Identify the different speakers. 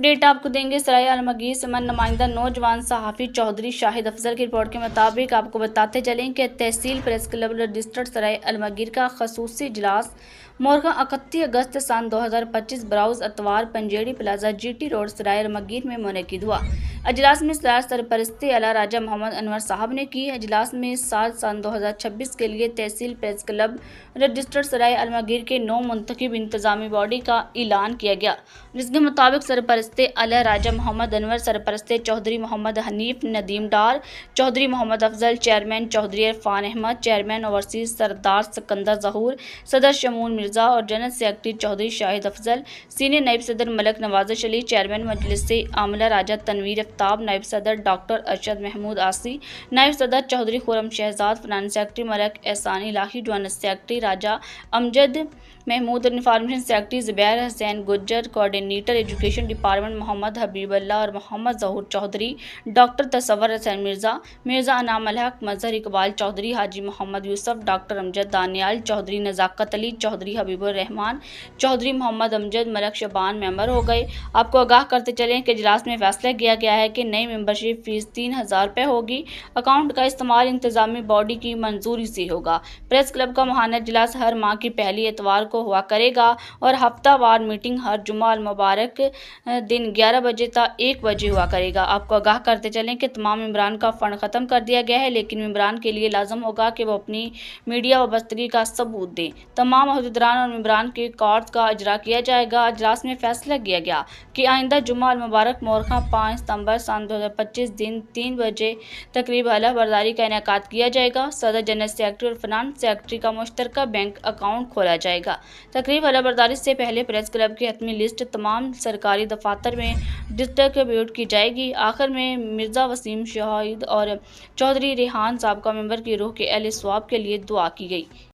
Speaker 1: Update आपको देंगे सराय अलमगीर से नुमाइंदा नौजवान सहाफ़ी चौधरी शाहिद अफजल की रिपोर्ट के मुताबिक आपको बताते चलें कि तहसील प्रेस क्लब रजिस्टर्ड सराय अलमगीर का खसूसी इजलास मोरखा 31 अगस्त सन 2025 बराउज़ अतवार पंजेड़ी प्लाजा GT रोड सराय अलमगीर में मुनक़िद हुआ। अजलास में सरपरस्ती आला राजा मोहम्मद अनवर साहब ने की। अजलास में साल सन 2026 के लिए तहसील प्रेस क्लब रजिस्टर्ड सराय अलमगीर के 9 मुंतखब इंतजामी बॉडी का ऐलान किया गया, जिसके मुताबिक सरपरस्ती आला राजा मोहम्मद अनवर, सरपरस्ती Chaudhry Mohammad Hanif Nadeem Dar, Chaudhry Mohammad Afzal, chairman Chaudhry Irfan Ahmed, chairman overseas Sardar Sikandar Zahoor, सदर शमून मिर्जा और general secretary Chaudhry Shahid Afzal, senior नायब सदर मलक नवाज़ अली, चेयरमैन मजलिस आमला राजा तनवीर आफ्ताब, नायब सदर डॉक्टर अरशद महमूद आसी, नायब सदर चौधरी खुरम शहजाद, फाइनेंस सेक्रेटरी मलक एहसान इलाही, जवानत secretary Raja Amjad Mahmood, information secretary Zubair Hussain Gujjar, coordinator education department Mohammad Habibullah और Mohammad Zahoor Chaudhary, doctor Tasawwur Hussain Mirza, Mirza Anam Al Haq, Mazhar Iqbal Chaudhary, Haji Mohammad Yusuf, doctor Amjad Daniyal Chaudhary, Nazakat Ali Chaudhary, Habibur Rahman Chaudhary, Mohammad Amjad, Malak Shaban member हो गए। आपको आगाह करते चलें कि इजलास में फैसला किया गया है कि नई मेंबरशिप फीस 3000 रुपये होगी। अकाउंट का इस्तेमाल इंतजामी बॉडी की मंजूरी से होगा। प्रेस क्लब का माहाना इजलास हर माह की पहली एतवार को हुआ करेगा और हफ्तावार मीटिंग हर जुमा अल मुबारक दिन 11 बजे तक 1 बजे हुआ करेगा। आपको आगाह करते चलें कि तमाम मेंबरान का फ़ंड ख़त्म कर दिया गया है, लेकिन मेंबरान के लिए लाजम होगा कि वो अपनी मीडिया वाबस्तगी का सबूत दें। तमाम अहदेदारान और मेंबरान के कार्ड का इजरा किया जाएगा। इजलास में फैसला किया गया कि आइंदा जुमा अल मुबारक मोरखा 5 सितंबर सन 2025 दिन 3 बजे तकरीब हलफ बर्दारी का इनेकाद किया जाएगा। सदर, जनरल सेक्रेटरी और फाइनेंस सेक्रेटरी का मुश्तरका बैंक अकाउंट खोला जाएगा। तकरीब हलफ बर्दारी से पहले प्रेस क्लब की हतमी लिस्ट तमाम सरकारी दफातर में डिस्ट्रीब्यूट की जाएगी। आखिर में मिर्ज़ा वसीम शाहिद और चौधरी रेहान साहब का मेंबर की रूह के अहले स्वाब के लिए दुआ की गई।